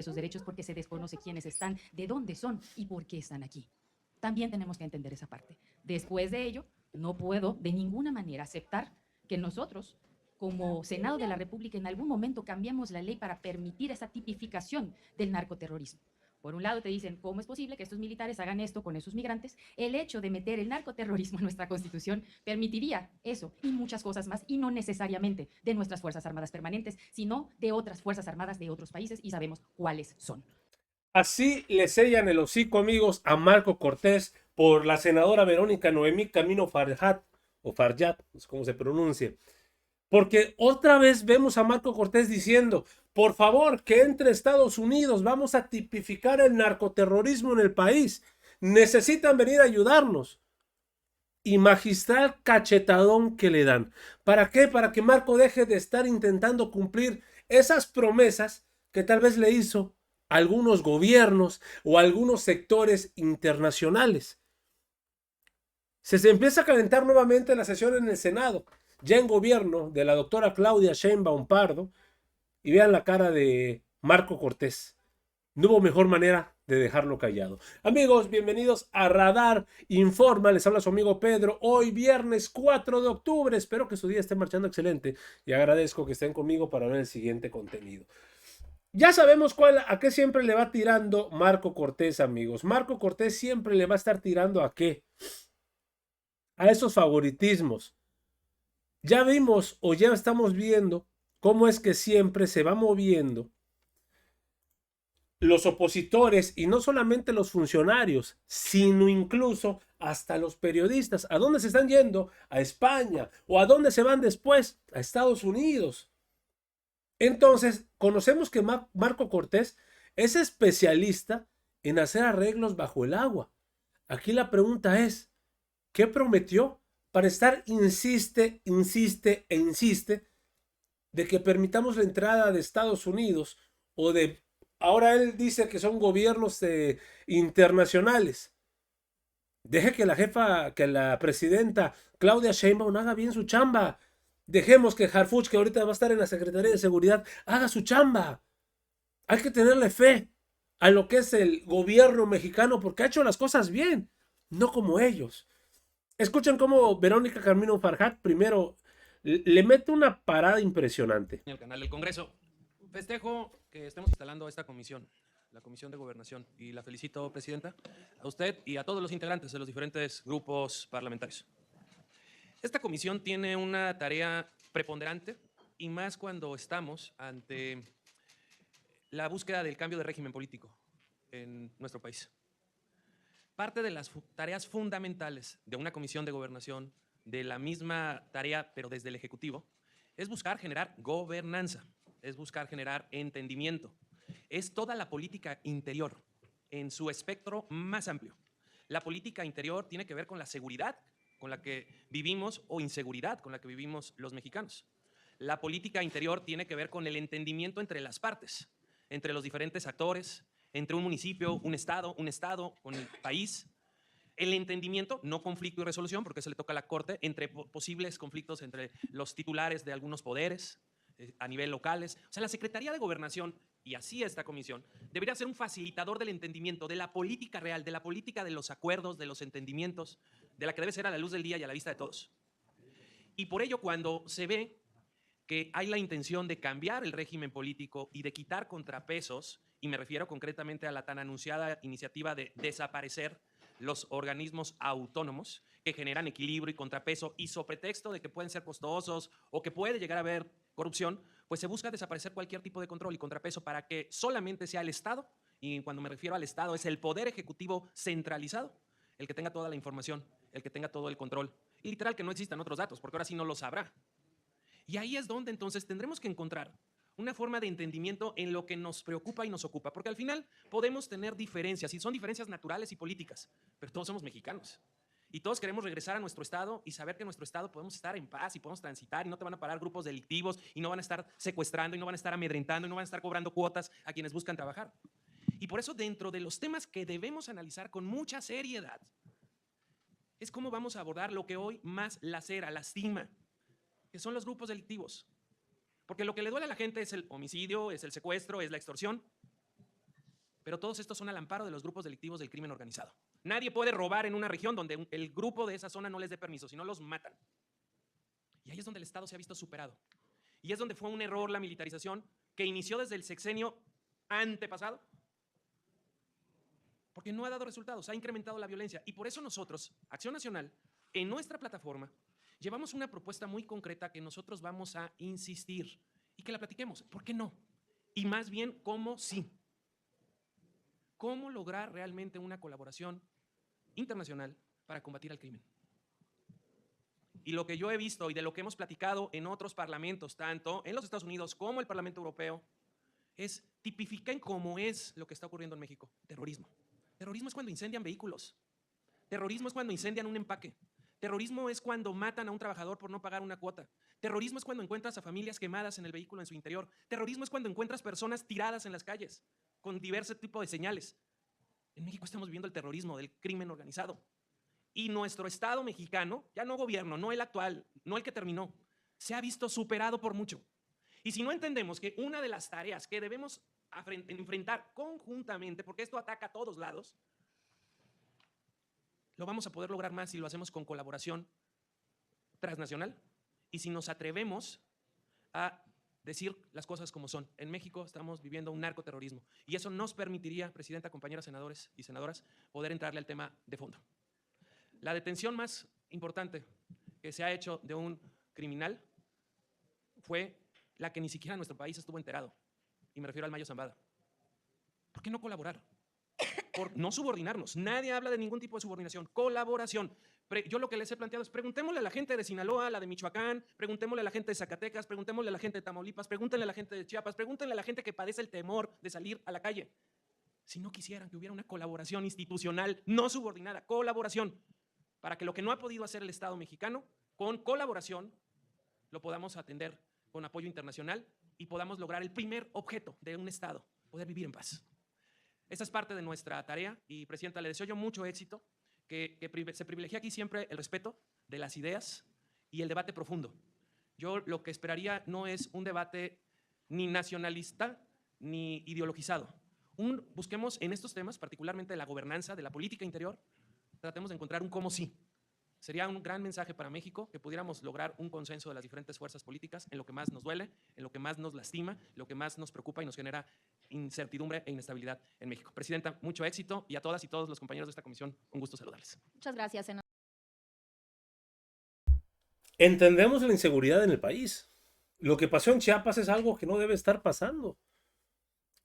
esos derechos porque se desconoce quiénes están, de dónde son y por qué están aquí. También tenemos que entender esa parte. Después de ello, no puedo de ninguna manera aceptar que nosotros, como Senado de la República, en algún momento cambiemos la ley para permitir esa tipificación del narcoterrorismo. Por un lado te dicen, ¿cómo es posible que estos militares hagan esto con esos migrantes? El hecho de meter el narcoterrorismo en nuestra Constitución permitiría eso y muchas cosas más, y no necesariamente de nuestras Fuerzas Armadas permanentes, sino de otras Fuerzas Armadas de otros países, y sabemos cuáles son. Así le sellan el hocico, amigos, a Marco Cortés por la senadora Verónica Noemí Camino Farjat, o Farjat, no sé cómo se pronuncie. Porque otra vez vemos a Marco Cortés diciendo, por favor, que entre Estados Unidos, vamos a tipificar el narcoterrorismo en el país. Necesitan venir a ayudarnos. Y magistral cachetadón que le dan. ¿Para qué? Para que Marco deje de estar intentando cumplir esas promesas que tal vez le hizo a algunos gobiernos o a algunos sectores internacionales. Se empieza a calentar nuevamente la sesión en el Senado, ya en gobierno de la doctora Claudia Sheinbaum Pardo, y vean la cara de Marco Cortés. No hubo mejor manera de dejarlo callado. Amigos, bienvenidos a Radar Informa. Les habla su amigo Pedro. Hoy viernes 4 de octubre. Espero que su día esté marchando excelente y agradezco que estén conmigo para ver el siguiente contenido. Ya sabemos a qué siempre le va tirando Marco Cortés, amigos. Marco Cortés siempre le va a estar tirando ¿a qué? A esos favoritismos. Ya vimos o ya estamos viendo cómo es que siempre se va moviendo los opositores, y no solamente los funcionarios, sino incluso hasta los periodistas. ¿A dónde se están yendo? A España. ¿O a dónde se van después? A Estados Unidos. Entonces, conocemos que Marco Cortés es especialista en hacer arreglos bajo el agua. Aquí la pregunta es, ¿qué prometió para estar insiste, insiste e insiste de que permitamos la entrada de Estados Unidos o de... Ahora él dice que son gobiernos internacionales. Deje que que la presidenta Claudia Sheinbaum haga bien su chamba. Dejemos que Harfuch, que ahorita va a estar en la Secretaría de Seguridad, haga su chamba. Hay que tenerle fe a lo que es el gobierno mexicano porque ha hecho las cosas bien, no como ellos. Escuchen cómo Verónica Camino Farjat primero le mete una parada impresionante. En el canal del Congreso. Festejo que estemos instalando esta comisión, la Comisión de Gobernación, y la felicito, Presidenta, a usted y a todos los integrantes de los diferentes grupos parlamentarios. Esta comisión tiene una tarea preponderante, y más cuando estamos ante la búsqueda del cambio de régimen político en nuestro país. Parte de las tareas fundamentales de una comisión de gobernación, de la misma tarea, pero desde el Ejecutivo, es buscar generar gobernanza, es buscar generar entendimiento. Es toda la política interior en su espectro más amplio. La política interior tiene que ver con la seguridad con la que vivimos o inseguridad con la que vivimos los mexicanos. La política interior tiene que ver con el entendimiento entre las partes, entre los diferentes actores, entre un municipio, un estado con el país. El entendimiento, no conflicto y resolución, porque eso le toca a la Corte, entre posibles conflictos entre los titulares de algunos poderes a nivel locales. O sea, la Secretaría de Gobernación, y así esta comisión, debería ser un facilitador del entendimiento, de la política real, de la política de los acuerdos, de los entendimientos, de la que debe ser a la luz del día y a la vista de todos. Y por ello, cuando se ve que hay la intención de cambiar el régimen político y de quitar contrapesos, y me refiero concretamente a la tan anunciada iniciativa de desaparecer los organismos autónomos que generan equilibrio y contrapeso, y sobre pretexto de que pueden ser costosos o que puede llegar a haber corrupción, pues se busca desaparecer cualquier tipo de control y contrapeso para que solamente sea el Estado, y cuando me refiero al Estado es el poder ejecutivo centralizado, el que tenga toda la información, el que tenga todo el control, y literal que no existan otros datos, porque ahora sí no lo sabrá. Y ahí es donde entonces tendremos que encontrar una forma de entendimiento en lo que nos preocupa y nos ocupa, porque al final podemos tener diferencias, y son diferencias naturales y políticas, pero todos somos mexicanos. Y todos queremos regresar a nuestro estado y saber que en nuestro estado podemos estar en paz y podemos transitar, y no te van a parar grupos delictivos, y no van a estar secuestrando, y no van a estar amedrentando, y no van a estar cobrando cuotas a quienes buscan trabajar. Y por eso, dentro de los temas que debemos analizar con mucha seriedad, es cómo vamos a abordar lo que hoy más lacera, lastima, que son los grupos delictivos. Porque lo que le duele a la gente es el homicidio, es el secuestro, es la extorsión. pero todos estos son al amparo de los grupos delictivos del crimen organizado. Nadie puede robar en una región donde el grupo de esa zona no les dé permiso, si no los matan. Y ahí es donde el Estado se ha visto superado. Y es donde fue un error la militarización que inició desde el sexenio antepasado, porque no ha dado resultados, ha incrementado la violencia. Y por eso nosotros, Acción Nacional, en nuestra plataforma, llevamos una propuesta muy concreta que nosotros vamos a insistir y que la platiquemos. ¿Por qué no? Y más bien, ¿cómo sí? ¿Cómo lograr realmente una colaboración internacional para combatir al crimen? Y lo que yo he visto y de lo que hemos platicado en otros parlamentos, tanto en los Estados Unidos como el Parlamento Europeo, es tipifiquen cómo es lo que está ocurriendo en México. Terrorismo. Terrorismo es cuando incendian vehículos. Terrorismo es cuando incendian un empaque. Terrorismo es cuando matan a un trabajador por no pagar una cuota. Terrorismo es cuando encuentras a familias quemadas en el vehículo en su interior. Terrorismo es cuando encuentras personas tiradas en las calles con diversos tipos de señales. En México estamos viviendo el terrorismo del crimen organizado. Y nuestro Estado mexicano, ya no gobierno, no el actual, no el que terminó, se ha visto superado por mucho. Y si no entendemos que una de las tareas que debemos enfrentar conjuntamente, porque esto ataca a todos lados, lo vamos a poder lograr más si lo hacemos con colaboración transnacional y si nos atrevemos a decir las cosas como son. En México estamos viviendo un narcoterrorismo y eso nos permitiría, Presidenta, compañeras senadores y senadoras, poder entrarle al tema de fondo. La detención más importante que se ha hecho de un criminal fue la que ni siquiera nuestro país estuvo enterado, y me refiero al Mayo Zambada. ¿Por qué no colaborar? Por no subordinarnos. Nadie habla de ningún tipo de subordinación. Colaboración. Yo lo que les he planteado es preguntémosle a la gente de Sinaloa, a la de Michoacán, preguntémosle a la gente de Zacatecas, preguntémosle a la gente de Tamaulipas, pregúntenle a la gente de Chiapas, pregúntenle a la gente que padece el temor de salir a la calle. Si no quisieran que hubiera una colaboración institucional, no subordinada, colaboración, para que lo que no ha podido hacer el Estado mexicano, con colaboración, lo podamos atender con apoyo internacional y podamos lograr el primer objeto de un Estado, poder vivir en paz. Esa es parte de nuestra tarea y, Presidenta, le deseo yo mucho éxito, que se privilegie aquí siempre el respeto de las ideas y el debate profundo. Yo lo que esperaría no es un debate ni nacionalista ni ideologizado. Busquemos en estos temas, particularmente de la gobernanza, de la política interior, tratemos de encontrar un cómo sí. Sería un gran mensaje para México que pudiéramos lograr un consenso de las diferentes fuerzas políticas en lo que más nos duele, en lo que más nos lastima, lo que más nos preocupa y nos genera incertidumbre e inestabilidad en México. Presidenta, mucho éxito y a todas y todos los compañeros de esta comisión, un gusto saludarles. Muchas gracias, senador. Entendemos la inseguridad en el país. Lo que pasó en Chiapas es algo que no debe estar pasando.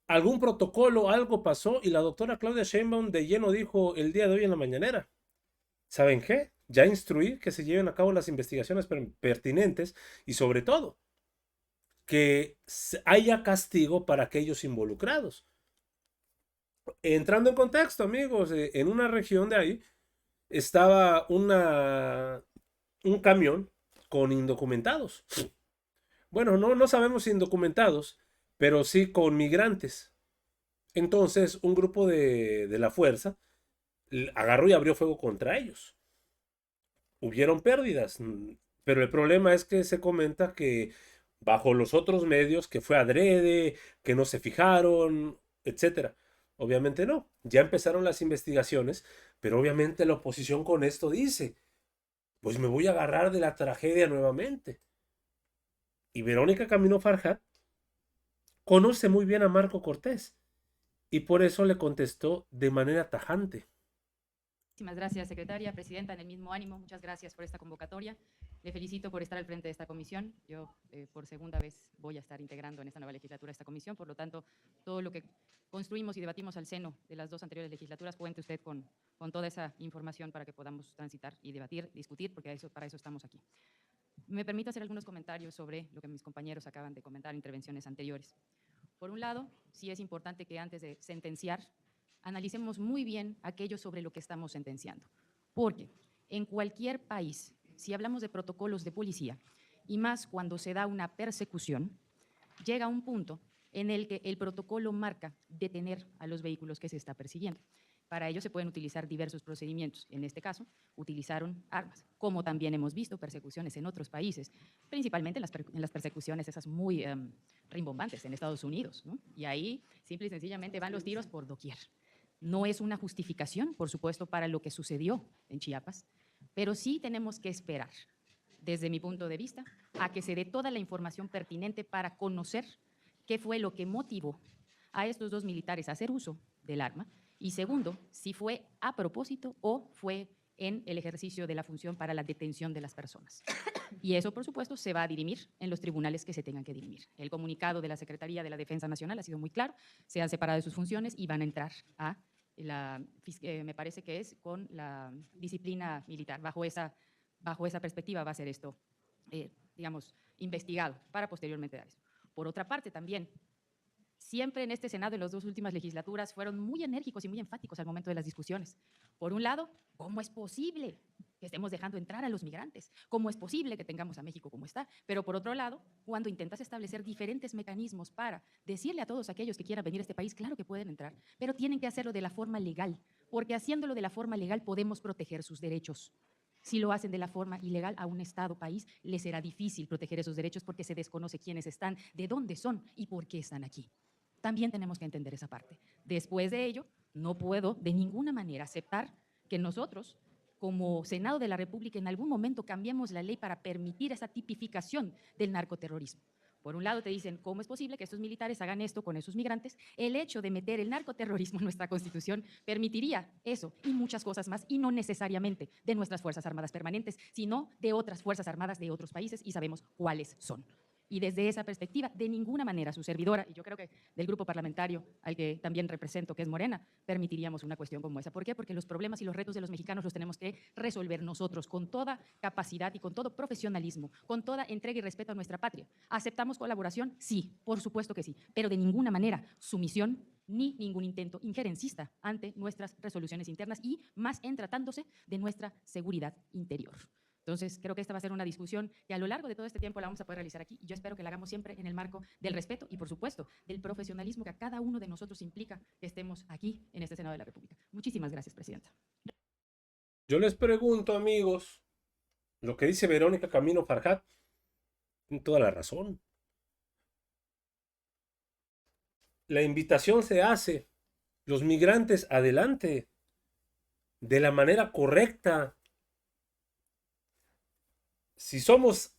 Algún protocolo, algo pasó y la doctora Claudia Sheinbaum de lleno dijo el día de hoy en la mañanera: ¿saben qué? Ya instruí que se lleven a cabo las investigaciones pertinentes y sobre todo que haya castigo para aquellos involucrados. Entrando en contexto, amigos, en una región de ahí estaba un camión con indocumentados. Bueno, no sabemos si indocumentados, pero sí con migrantes. Entonces, un grupo de la fuerza agarró y abrió fuego contra ellos. Hubieron pérdidas, pero el problema es que se comenta que bajo los otros medios que fue adrede, que no se fijaron, etcétera. Obviamente no. Ya empezaron las investigaciones, pero obviamente la oposición con esto dice: pues me voy a agarrar de la tragedia nuevamente. Y Verónica Camino Farjat conoce muy bien a Marco Cortés y por eso le contestó de manera tajante. Muchísimas gracias, secretaria, presidenta, en el mismo ánimo. Muchas gracias por esta convocatoria. Le felicito por estar al frente de esta comisión. Yo, por segunda vez, voy a estar integrando en esta nueva legislatura esta comisión. Por lo tanto, todo lo que construimos y debatimos al seno de las dos anteriores legislaturas, cuente usted con toda esa información para que podamos transitar y debatir, discutir, porque para eso estamos aquí. Me permito hacer algunos comentarios sobre lo que mis compañeros acaban de comentar en intervenciones anteriores. Por un lado, sí es importante que antes de sentenciar, analicemos muy bien aquello sobre lo que estamos sentenciando. Porque en cualquier país, si hablamos de protocolos de policía, y más cuando se da una persecución, llega un punto en el que el protocolo marca detener a los vehículos que se está persiguiendo. Para ello se pueden utilizar diversos procedimientos. En este caso, utilizaron armas, como también hemos visto persecuciones en otros países, principalmente en las persecuciones esas muy rimbombantes en Estados Unidos, ¿no? Y ahí, simple y sencillamente, van los tiros por doquier. No es una justificación, por supuesto, para lo que sucedió en Chiapas, pero sí tenemos que esperar, desde mi punto de vista, a que se dé toda la información pertinente para conocer qué fue lo que motivó a estos dos militares a hacer uso del arma, y segundo, si fue a propósito o fue en el ejercicio de la función para la detención de las personas. Y eso, por supuesto, se va a dirimir en los tribunales que se tengan que dirimir. El comunicado de la Secretaría de la Defensa Nacional ha sido muy claro, se han separado de sus funciones y van a entrar a me parece que es con la disciplina militar. Bajo esa perspectiva va a ser esto, digamos, investigado para posteriormente dar eso. Por otra parte, también, siempre en este Senado, en las dos últimas legislaturas, fueron muy enérgicos y muy enfáticos al momento de las discusiones. Por un lado, ¿cómo es posible que estemos dejando entrar a los migrantes? ¿Cómo es posible que tengamos a México como está? Pero por otro lado, cuando intentas establecer diferentes mecanismos para decirle a todos aquellos que quieran venir a este país, claro que pueden entrar, pero tienen que hacerlo de la forma legal, porque haciéndolo de la forma legal podemos proteger sus derechos. Si lo hacen de la forma ilegal, a un Estado, país, les será difícil proteger esos derechos porque se desconoce quiénes están, de dónde son y por qué están aquí. También tenemos que entender esa parte. Después de ello, no puedo de ninguna manera aceptar que nosotros, como Senado de la República, en algún momento cambiemos la ley para permitir esa tipificación del narcoterrorismo. Por un lado te dicen, ¿cómo es posible que estos militares hagan esto con esos migrantes? El hecho de meter el narcoterrorismo en nuestra Constitución permitiría eso y muchas cosas más, y no necesariamente de nuestras Fuerzas Armadas permanentes, sino de otras Fuerzas Armadas de otros países, y sabemos cuáles son. Y desde esa perspectiva, de ninguna manera su servidora, y yo creo que del grupo parlamentario al que también represento, que es Morena, permitiríamos una cuestión como esa. ¿Por qué? Porque los problemas y los retos de los mexicanos los tenemos que resolver nosotros con toda capacidad y con todo profesionalismo, con toda entrega y respeto a nuestra patria. ¿Aceptamos colaboración? Sí, por supuesto que sí, pero de ninguna manera sumisión ni ningún intento injerencista ante nuestras resoluciones internas, y más en tratándose de nuestra seguridad interior. Entonces, creo que esta va a ser una discusión que a lo largo de todo este tiempo la vamos a poder realizar aquí, y yo espero que la hagamos siempre en el marco del respeto y, por supuesto, del profesionalismo que a cada uno de nosotros implica que estemos aquí en este Senado de la República. Muchísimas gracias, Presidenta. Yo les pregunto, amigos, lo que dice Verónica Camino Farjat, tiene toda la razón. La invitación se hace, los migrantes adelante, de la manera correcta. Si somos,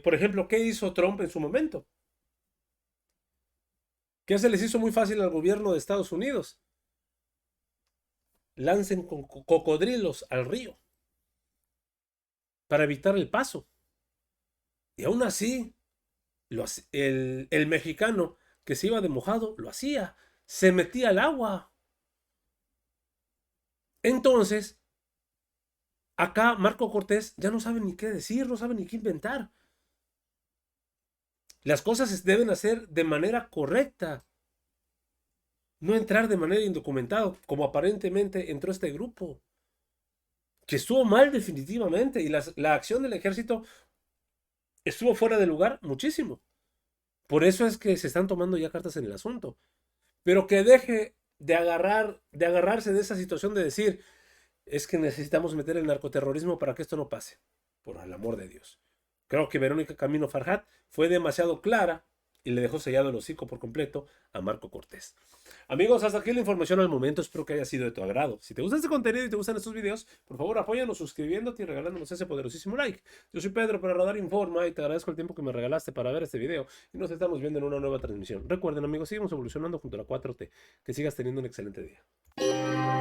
por ejemplo, ¿qué hizo Trump en su momento? ¿Qué se les hizo muy fácil al gobierno de Estados Unidos? Lancen con cocodrilos al río para evitar el paso. Y aún así, el mexicano que se iba de mojado lo hacía, se metía al agua. Entonces, acá Marco Cortés ya no sabe ni qué decir, no sabe ni qué inventar. Las cosas se deben hacer de manera correcta, no entrar de manera indocumentada, como aparentemente entró este grupo, que estuvo mal definitivamente, y la acción del ejército estuvo fuera de lugar muchísimo. Por eso es que se están tomando ya cartas en el asunto. Pero que deje de agarrarse de esa situación de decir, es que necesitamos meter el narcoterrorismo para que esto no pase. Por el amor de Dios. Creo que Verónica Camino Farjat fue demasiado clara y le dejó sellado el hocico por completo a Marco Cortés. Amigos, hasta aquí la información al momento. Espero que haya sido de tu agrado. Si te gusta este contenido y te gustan estos videos, por favor apóyanos suscribiéndote y regalándonos ese poderosísimo like. Yo soy Pedro para Radar Informa y te agradezco el tiempo que me regalaste para ver este video, y nos estamos viendo en una nueva transmisión. Recuerden, amigos, seguimos evolucionando junto a la 4T. Que sigas teniendo un excelente día.